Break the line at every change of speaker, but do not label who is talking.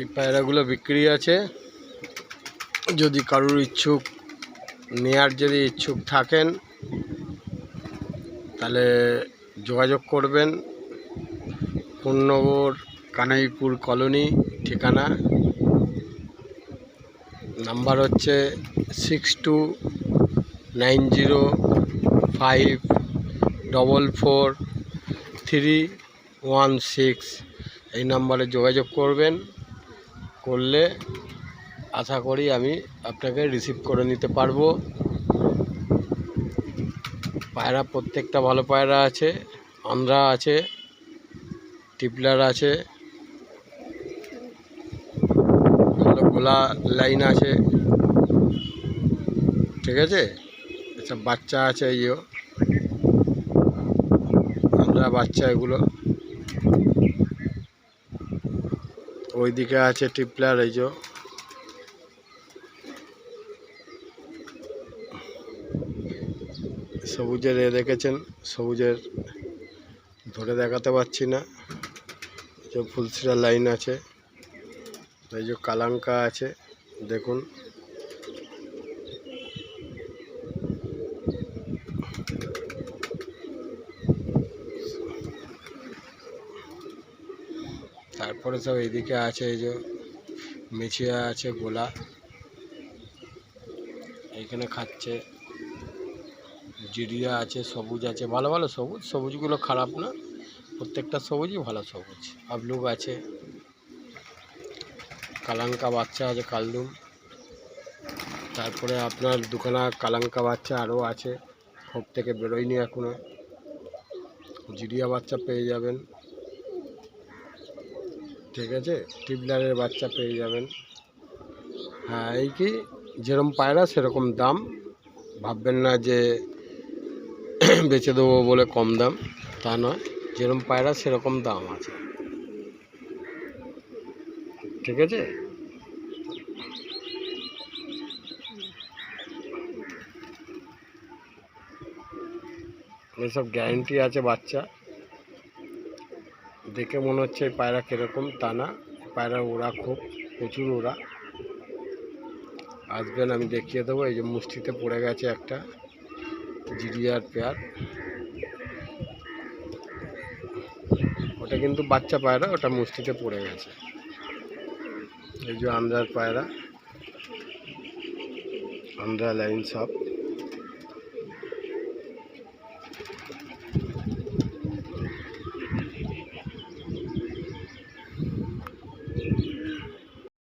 এই পায়রাগুলো বিক্রি আছে। যদি কারোর ইচ্ছুক নেয়ার যদি ইচ্ছুক থাকেন তাহলে যোগাযোগ করবেন। পূর্ণনগর কানাইপুর কলোনি ঠিকানা। নাম্বার হচ্ছে 6290544316। এই নাম্বারে যোগাযোগ করবেন। করলে আশা করি আমি আপনাকে রিসিভ করে নিতে পারবো। পায়রা প্রত্যেকটা ভালো পায়রা আছে। আন্ধ্রা আছে, টিপলার আছে, ভালো গোলা লাইন আছে, ঠিক আছে। আচ্ছা, বাচ্চা আছে, এইও আন্ধ্রা বাচ্চা। এগুলো ওইদিকে আছে টিপলার। এই যে সবুজের দেখেছেন, সবুজের ধরে দেখাতে পারছি না। যে ফুলসিরা লাইন আছে। এই যে কালাঙ্কা আছে, দেখুন। তারপরে সব এইদিকে আছে, এই যে মেছিয়া আছে, গোলা এইখানে খাচ্ছে। জিরিয়া আছে, সবুজ আছে, ভালো ভালো সবুজ। সবুজগুলো খারাপ না, প্রত্যেকটা সবুজই ভালো সবুজ। আবলুক আছে, কালাঙ্কা বাচ্চা আছে, কালদুম। তারপরে আপনার দোকানে কালাঙ্কা বাচ্চা আরও আছে, খোপ থেকে বেরোয়নি এখনো। জিরিয়া বাচ্চা পেয়ে যাবেন, ঠিক আছে। টিবলারের বাচ্চা পেয়ে যাবেন। হ্যাঁ, এই কি যেরকম পায়রা সেরকম দাম। ভাববেন না যে বেচে দেবো বলে কম দাম, তা নয়। যেরকম পায়রা সেরকম দাম আছে, ঠিক আছে। এসব গ্যারেন্টি আছে বাচ্চা। দেখে মনে হচ্ছে এই পায়রা কীরকম, তা না। পায়রা ওরা খুব প্রচুর ওরা। আসবেন, আমি দেখিয়ে দেবো। এই যে মুষ্টিতে পড়ে গেছে একটা জিরিয়ার পেয়ার। ওটা কিন্তু বাচ্চা পায়রা, ওটা মুষ্টিতে পড়ে গেছে। এই যে আন্ধ্রার পায়রা, আন্ধ্রা লাইন সব।